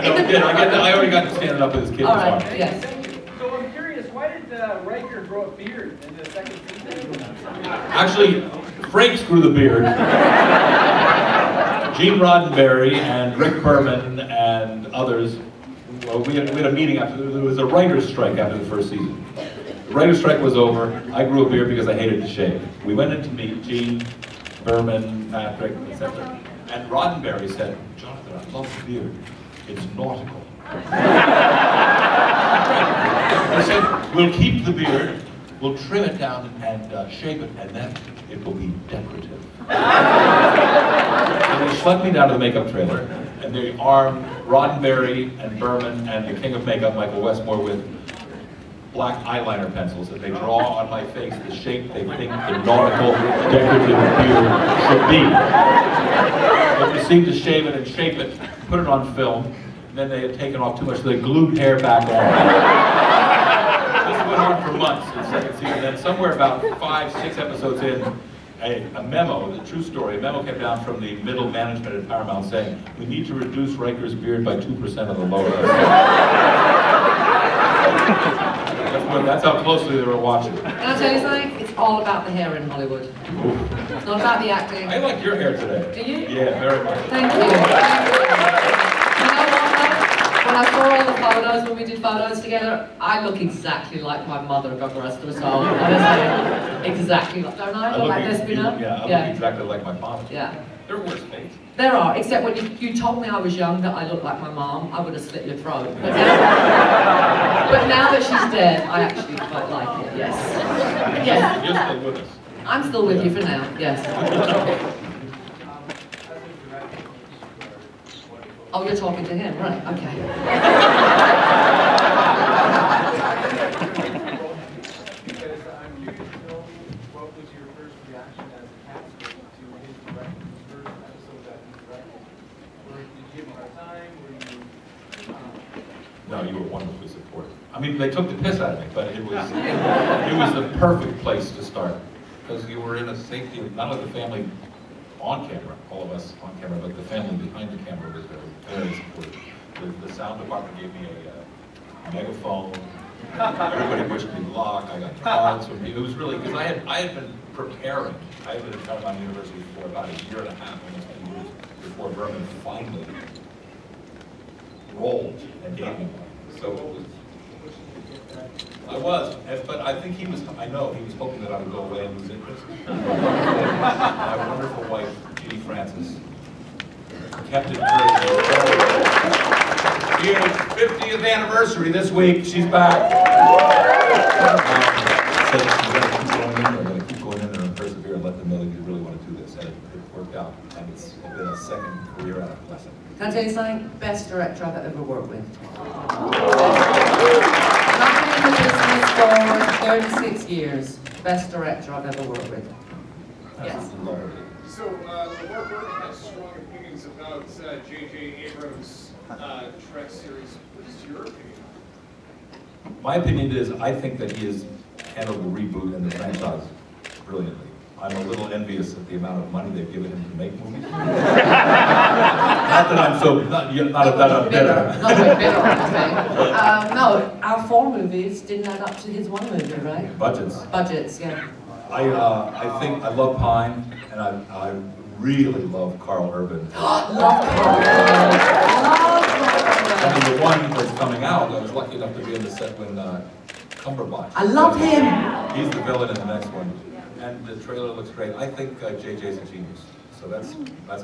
No, we did. I already got to stand up with his kid. All right, yes. So I'm curious, why did Riker grow a beard in the second season? Actually, Frakes grew the beard. Gene Roddenberry and Rick Berman and others. Well, we had a meeting after, there was a writer's strike after the first season. The writer's strike was over. I grew a beard because I hated to shave. We went in to meet Gene, Berman, Patrick, etc. And Roddenberry said, "Jonathan, I love the beard. It's nautical." I said, "We'll keep the beard, we'll trim it down and shape it, and then it will be decorative." And they schlepped me down to the makeup trailer, and they armed Roddenberry and Berman and the king of makeup, Michael Westmore, with black eyeliner pencils that they draw on my face the shape they think the nautical decorative beard should be. They proceeded to shave it and shape it, put it on film, and then they had taken off too much, so they glued hair back on. This went on for months in the second season. Then somewhere about 5, 6 episodes in, a memo, the true story, a memo came down from the middle management at Paramount saying, "We need to reduce Riker's beard by 2% of the logo." That's how closely they were watching. Can I tell you something? It's all about the hair in Hollywood. It's not about the acting. I like your hair today. Do you? Yeah, very much. Thank you. You know what? When I saw all the photos, when we did photos together, I look exactly like my mother, God rest her soul. Honestly, exactly like, don't I? Like Despina? Yeah, I look exactly like my father. Yeah. There are worse fates. There are, except when you told me I was young that I looked like my mom, I would have slit your throat. But now that she's dead, I actually quite like it, yes. Yes. You're still with us. I'm still with you for now, yes. Oh, you're talking to him, right, okay. Because I'm curious to know what was your first reaction as a cast member to his directing the first episode that he directed? Did you give him a hard time? Were you... No, you were wonderfully supportive. I mean, they took the piss out of me, but it was the perfect place to start. Because you were in a safety, not only the family on camera, all of us on camera, but the family behind the camera was very, very supportive. The sound department gave me a megaphone. Everybody wished me luck. I got cards from people. It was really, because I had been preparing. I had been at Paramount University for about a year and a half, almost 2 years, before Berman finally rolled and gave me one. So it was, I was, but I think I know he was hoping that I would go away and lose interest. My wonderful wife, Jeannie Francis, kept it Here's 50th anniversary this week. She's back. Said she's going to keep going in there and persevere and let them know that you really want to do this. And it worked out. And it's been a second career lesson. Can I tell you something? Best director I've ever worked with. I've been in the business for 36 years. Best director I've ever worked with. Yes. So, Mark Burton has strong opinions about J.J. Abrams' Trek series. What is your opinion? My opinion is, I think that he has handled the reboot and the franchise brilliantly. I'm a little envious at the amount of money they've given him to make movies. Not that I'm so, not that I'm bitter. No, we're bitter, okay. No, our 4 movies didn't add up to his 1 movie, right? Budgets. Budgets, yeah. I think I love Pine, and I really love Carl Urban. Love Carl Urban. I mean, the one that's coming out, I was lucky enough to be in the set when Cumberbatch. I love him. He's the villain in the next one. And the trailer looks great. I think JJ's a genius. So that's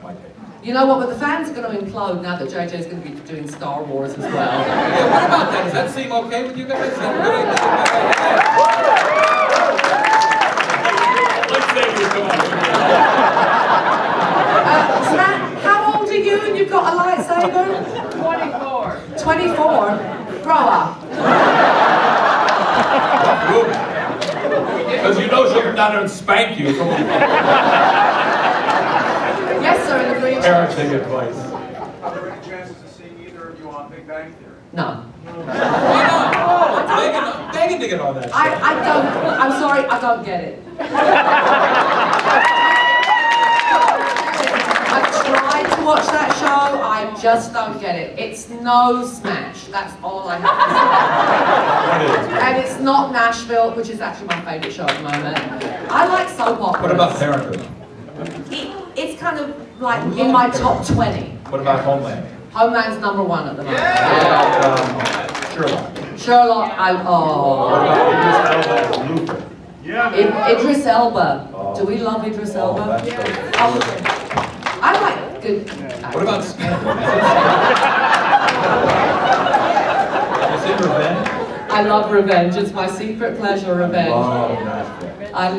my take. You know what, but the fans are going to implode now that JJ's going to be doing Star Wars as well. Yeah, what about that? Does that seem okay with you guys? Let's say you're how old are you and you've got a lightsaber? 24. 24? Grow up. Because you know she'll come down there and spank you. Yes, sir, in the green Parenting advice. Are there any chances of seeing either of you on Big Bang Theory? No. Why not? I'm begging to get on that show. I'm sorry, I don't get it. I've tried tried to watch that show, I just don't get it. It's no Smash, that's all I have to say. And it's not Nashville, which is actually my favourite show at the moment. I like soap operas. What about Parenthood? It's kind of like in my top 20. What about Homeland? Homeland's #1 at the moment. What about Sherlock? Sherlock, What about Idris Elba as Luther? Idris Elba. Oh. Do we love Idris Oh, Elba? that's so I like good. What about Scandal? Is it Revenge? I love Revenge. It's my secret pleasure, Revenge. Oh, Nashville. I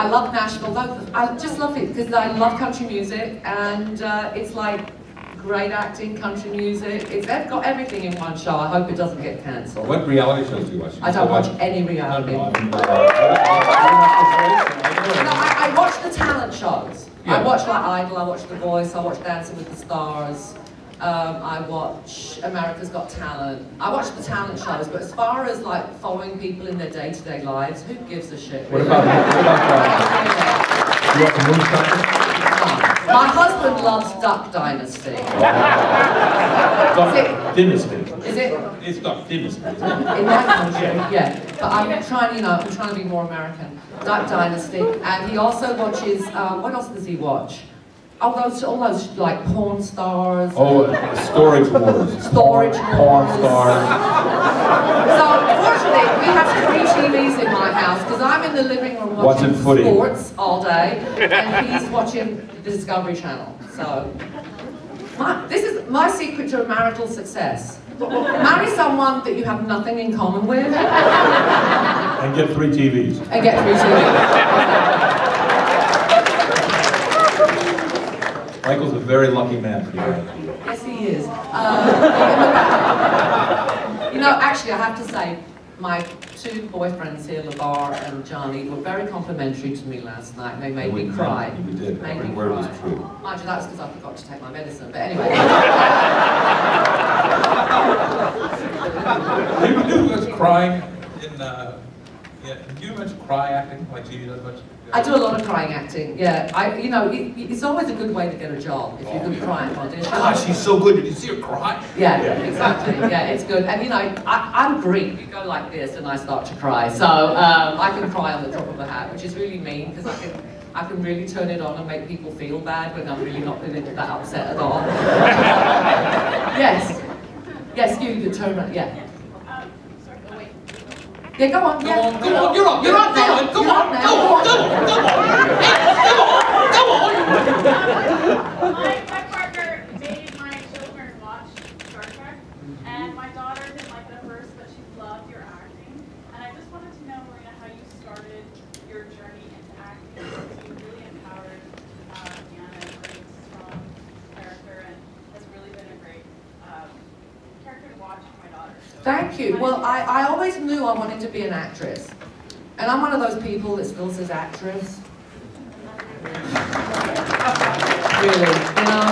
love Nashville. I just love it because I love country music, and it's like great acting, country music. They've got everything in one show. I hope it doesn't get cancelled. What reality shows do you watch? I don't watch any reality. No, No, I mean, I watch the talent shows. Yeah. I watch like Idol, I watch The Voice, I watch Dancing with the Stars. I watch America's Got Talent. I watch the talent shows, but as far as like following people in their day-to-day lives, who gives a shit? What about you watch Moonshine? My husband loves Duck Dynasty. Duck Dynasty. Is it? It's Duck Dynasty, isn't it? In that country, yeah. But I'm trying, I'm trying to be more American. Duck Dynasty, and he also watches. What else does he watch? All those like porn stars. Oh, Storage Wars. Storage Porn Wars. stars. So fortunately, we have 3 TVs in my house because I'm in the living room watching footy. sports all day, and he's watching the Discovery Channel. So this is my secret to marital success. Marry someone that you have nothing in common with, And get 3 TVs. and get 3 TVs. Michael's a very lucky man. Yes, he is. Actually, I have to say, my 2 boyfriends here, LeVar and Johnny, were very complimentary to me last night. They made me cry. We did. Made Every me word was cry. true. Mind you, that was because I forgot to take my medicine. But anyway. Do you do much crying in, do you do much cry acting, like she does much? I do a lot of crying acting, yeah. It's always a good way to get a job, if you can cry at audition. God, she's so good. Did you see her cry? Yeah, exactly. Yeah, it's good. And I'm Greek. You go like this, and I start to cry. So I can cry on the drop of a hat, which is really mean because I can really turn it on and make people feel bad when I'm really not feeling that upset at all. Yes, you could turn it. Yeah. Yeah, go on. Yeah, Go on, you're on, now. go on, You're on now. My partner made my children watch Star Trek, and my daughter didn't like it at first, but she loved your acting. And I just wanted to know, Marina, how you started your journey into acting. You really empowered Deanna, a great, strong character, and has really been a great character to watch for my daughter. So Thank you. Well, I always knew I wanted to be an actress. And I'm one of those people that still says actress. Really,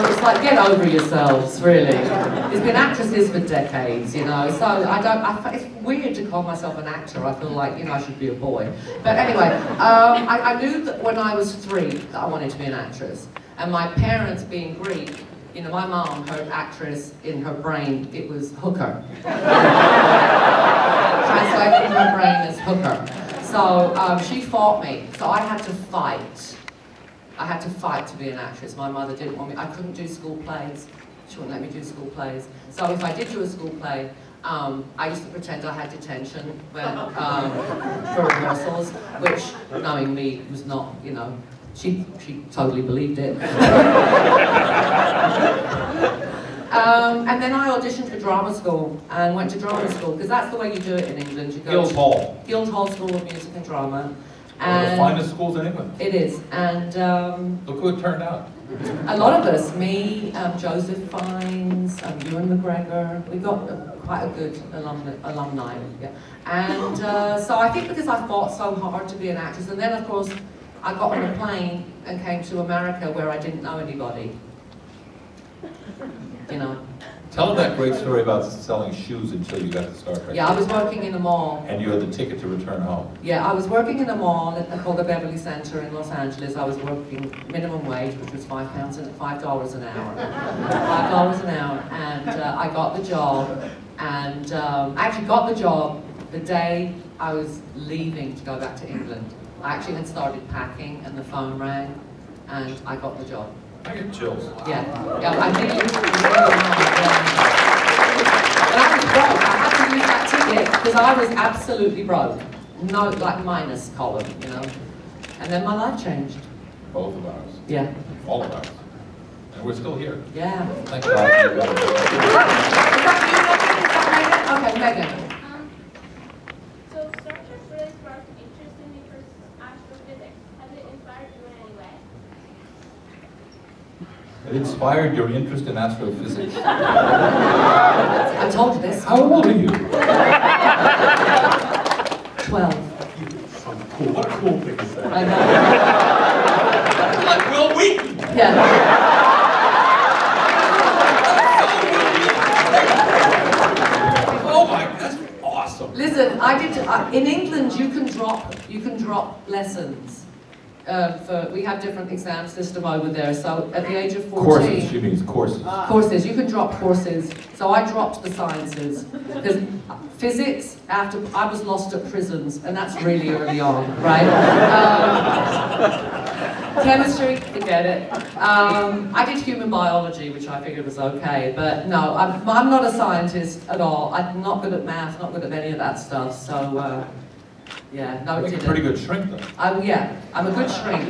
it's like, get over yourselves, really. It's been actresses for decades, so it's weird to call myself an actor. I feel like, I should be a boy. But anyway, I knew that when I was 3 that I wanted to be an actress. And my parents being Greek, my mom, her actress in her brain, it was hooker. Translated in her brain as hooker. So she fought me, so I had to fight. I had to fight to be an actress. My mother didn't want me. I couldn't do school plays. She wouldn't let me do school plays. So if I did do a school play, I used to pretend I had detention for rehearsals, which, knowing me, was not, she totally believed it. And then I auditioned for drama school and went to drama school, because that's the way you do it in England. You go Guildhall. Guildhall School of Music and Drama. One of the finest schools in England. It is, and Look who it turned out. a lot of us, me, Joseph Fiennes, Ewan McGregor, we got quite a good alumni. Yeah. And so I think because I fought so hard to be an actress, and then of course I got on a plane and came to America where I didn't know anybody. Tell them that great story about selling shoes until you got to Star Trek. Yeah, I was working in a mall. And you had the ticket to return home. Yeah, I was working in a mall called the Beverly Center in Los Angeles. I was working minimum wage, which was $5 an hour. $5 an hour, and I got the job. And I actually got the job the day I was leaving to go back to England. I actually had started packing, and the phone rang, and I got the job. I get chills. Yeah, I think it was really hard. But I was broke. I had to use that ticket because I was absolutely broke. No, like minus column, you know. And then my life changed. Both of ours. Yeah. All of ours. And we're still here. Yeah. Thank God. Okay, Megan. So Star Trek really sparked interest in me for astrophysics. Has it inspired you in any way? It inspired your interest in astrophysics. I told you this. How old are you? 12. Cool. What a cool thing to say. I know. Like Will Wheaton. Yeah. Oh my, that's awesome. Listen, I did. In England, you can drop lessons. We have different exam system over there. So at the age of 14, Courses, she means courses. courses. You can drop courses. So I dropped the sciences because physics. After I was lost at prisons, and that's really early on, right? Chemistry, forget it. I did human biology, which I figured was okay, but no, I'm not a scientist at all. I'm not good at math, not good at any of that stuff. So. Yeah, no, it Make a didn't. pretty good shrink, though. Yeah, I'm a good shrink,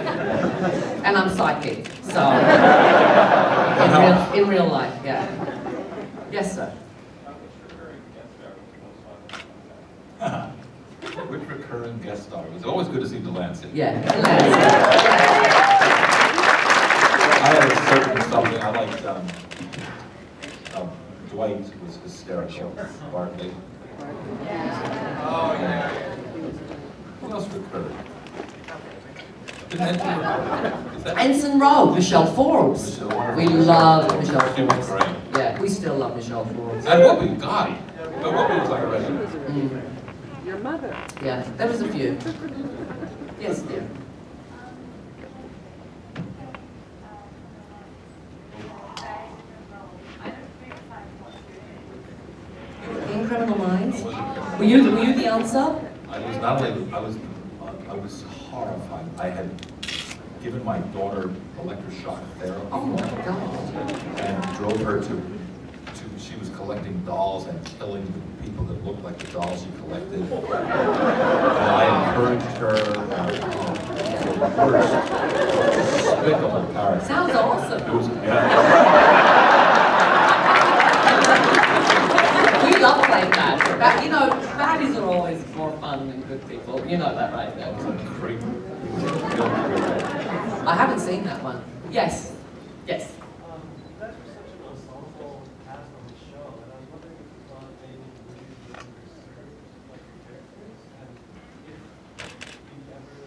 and I'm psychic, so in real life, yeah. Yes, sir. Which recurring guest star? It was always good to see Delancey. Yeah. I had a certain something. I liked Dwight was hysterical. Bartley. Oh, yeah. Who else recurred? Is that Ensign Rowe, Michelle Forbes. Michelle. We love Michelle She was Forbes. great. Yeah, we still love Michelle Forbes. And Whoopi, God. But Whoopi was like a regular. Your mother. Yeah, there was a few. Yes, dear. In Criminal Minds? Were you the answer? I was not only, I was horrified. I had given my daughter electroshock therapy. Oh my God. And drove her to she was collecting dolls and killing the people that looked like the dolls she collected. And I encouraged her. The worst, despicable character. Sounds awesome. It was, yeah. We love playing bad. You know, baddies are always more fun than good people. You know that, right? It was a creep. It was a real creep. I haven't seen that one. Yes. Yes. You guys were such an ensemble cast on the show, and I was wondering if you thought maybe you would use your research like your characters, and if you ever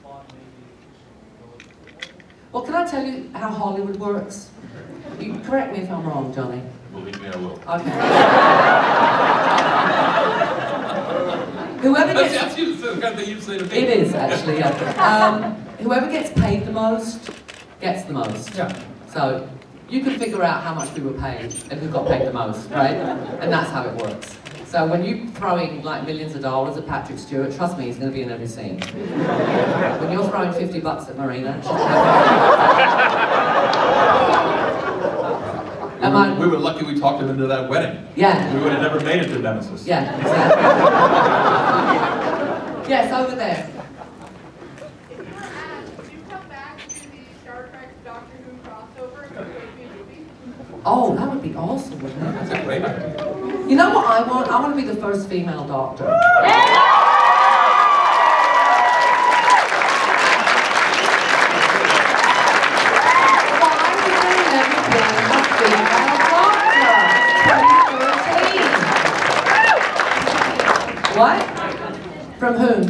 thought maybe you should go with it. Well, can I tell you how Hollywood works? You correct me if I'm wrong, Johnny. Believe me, I will. Okay. Whoever That's gets... the kind of thing you'd say to me. It is, actually, yeah. Whoever gets paid the most, gets the most. Yeah. So, you can figure out how much we were paid and who got paid the most, right? And that's how it works. So when you're throwing like millions of dollars at Patrick Stewart, trust me, he's going to be in every scene. When you're throwing $50 at Marina, We were lucky we talked him into that wedding. Yeah. We would have never made it to Nemesis. Yeah, exactly. Yes, over there. Do you come back to the Star Trek Doctor Who crossover and go to a movie? Oh, that would be awesome, wouldn't it? That's a great idea. You know what I want? I want to be the first female doctor. What? From whom?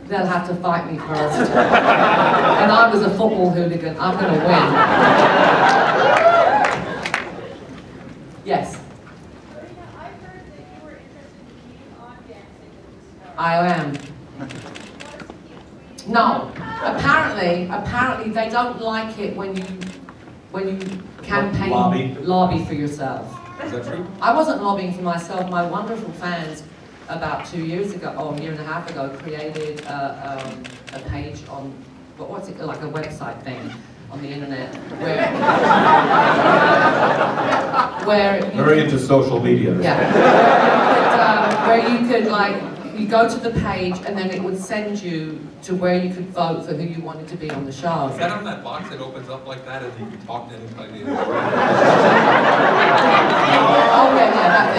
They'll have to fight me first. And I was a football hooligan. I'm going to win. Yes, Marina, I've heard that you were interested in keeping on dancing with the stars. I am. Do you want us to keep tweeting? No, apparently they don't like it when you campaign, lobby for yourself. Is that true? I wasn't lobbying for myself. My wonderful fans, about 2 years ago, or a year and a half ago, created a page on, what's it, like a website thing on the internet, where you Very into social media. where you could like, you go to the page and then it would send you to where you could vote for who you wanted to be on the show. Is that on that box that opens up like that and you can talk to anybody? Oh yeah, that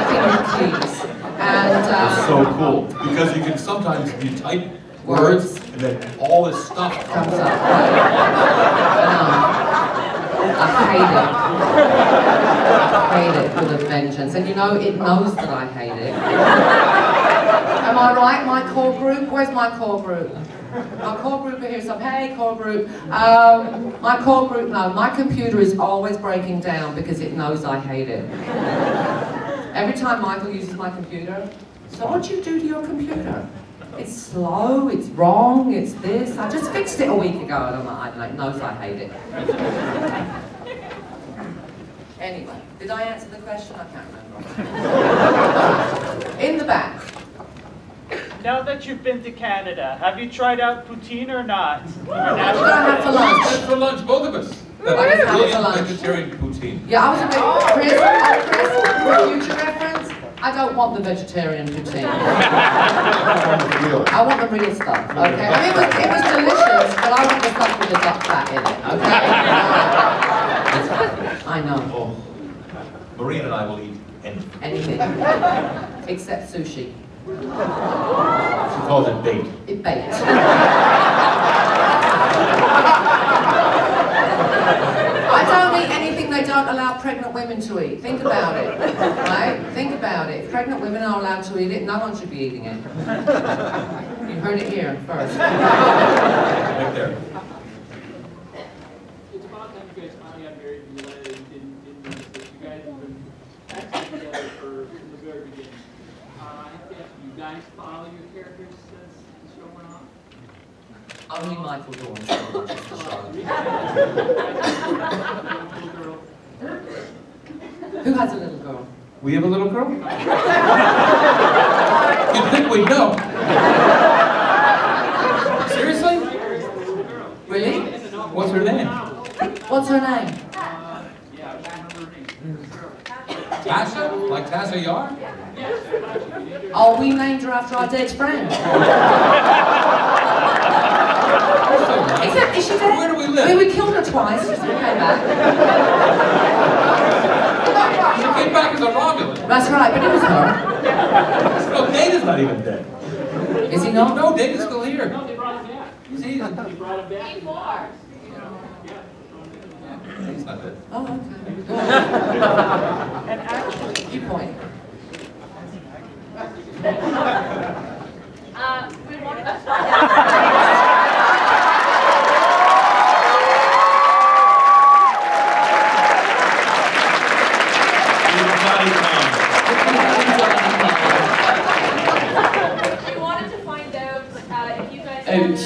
thing with keys. And It's so cool because you can sometimes you type words and then all this stuff comes up. I hate it with a vengeance. And you know, it knows that I hate it. Am I right, my core group? Where's my core group? My core group are here, so hey, core group. My core group, no, my computer is always breaking down because it knows I hate it. Every time Michael uses my computer, so what do you do to your computer? It's slow, it's wrong, it's this. I just fixed it a week ago and I'm like, it knows I hate it. Anyway, did I answer the question? I can't remember. In the back. Now that you've been to Canada, have you tried out poutine or not? What did I have for lunch? Good for lunch, both of us. What did I have for lunch? Vegetarian poutine. Yeah, I was a bit, Chris, for future reference, I don't want the vegetarian poutine. I want the real stuff, okay? I mean, it was delicious, but I want the stuff with the duck fat in it, okay? I know. Oh. Marina and I will eat anything. Anything. Except sushi. She calls it bait. It baked. I don't eat anything they don't allow pregnant women to eat. Think about it, right? Think about it. If pregnant women are allowed to eat it, no one should be eating it. You heard it here first. Right there. It's about time you guys finally got married and you didn't notice that you guys have been acting together from the very beginning. I have to ask, you guys follow your characters since the show went on? Only Michael Dorn so much as the show. Little girl. Who has a little girl? We have a little girl? You'd think we'd know. Seriously? Really? What's her name? What's her name? Yeah, I remember her name. Tasha? Like Tasha Yar? Oh, we named her after our dead friend. Is she dead? Where do we live? We killed her twice. She came back. She came back as a Romulan. That's right, but it was her. No, Data's not even dead. Is he not? No, Data's still here. No, they brought him back. Is he? They brought him back. Before. He's not dead. Oh, okay. And actually, You point. We wanted to find out. We wanted to find out if you guys Thank you.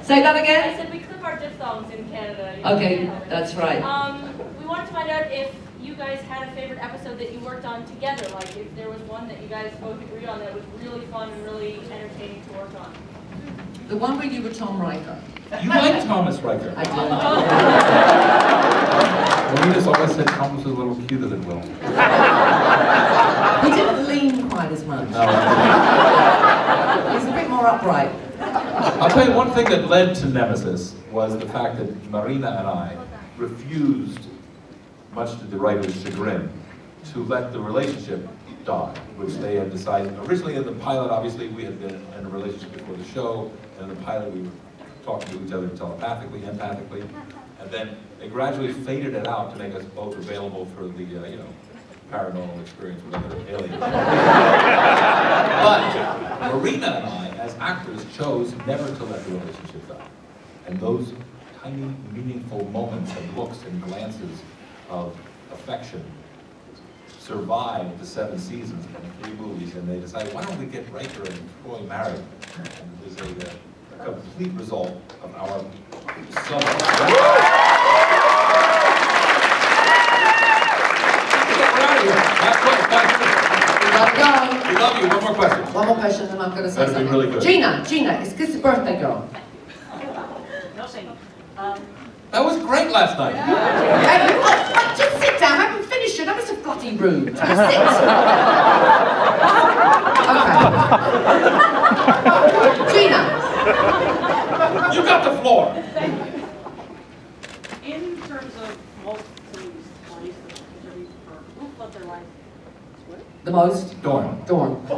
Say that I again? said we clip our diphthongs in Canada. Okay, that's right. We wanted to find out if you guys had a favorite episode that you worked on together, like if there was one that you guys both agreed on that was really fun and really entertaining to work on. The one where you were Tom Riker. You like Thomas Riker. I did. Marina's always said Thomas was a little cuter than Will. He didn't lean quite as much. No. He's a bit more upright. I'll tell you one thing that led to Nemesis was the fact that Marina and I refused, much to the writer's chagrin, to let the relationship die, which they had decided. Originally in the pilot, obviously, we had been in a relationship before the show, and in the pilot we were talking to each other telepathically, empathically, and then they gradually faded it out to make us both available for the, paranormal experience with other aliens. But Marina and I, as actors, chose never to let the relationship die. And those tiny, meaningful moments and looks and glances of affection survived the 7 seasons and 3 movies, and they decided, why don't we get Riker and Troy married? And it was a complete result of our summer. Gotta go. We love you. One more question. One more question, and I'm going to say That'd be something. really good. Gina, is this the birthday girl? No thank you. That was great last night. Hey, just sit down. I haven't finished it. That was a bloody rude. Just sit. Okay. Gina. You got the floor. In terms of most cities, police, who flood their life? The most? Dorn. The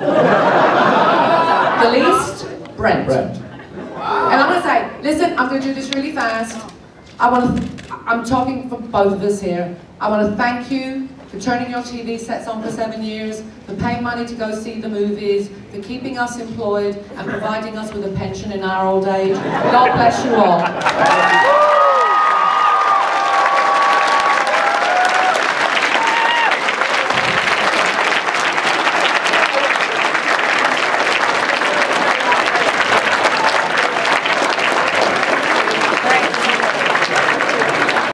least? Brent. And I'm going to say, listen, I'm going to do this really fast. I'm talking for both of us here. I want to thank you for turning your TV sets on for 7 years, for paying money to go see the movies, for keeping us employed and providing us with a pension in our old age. God bless you all.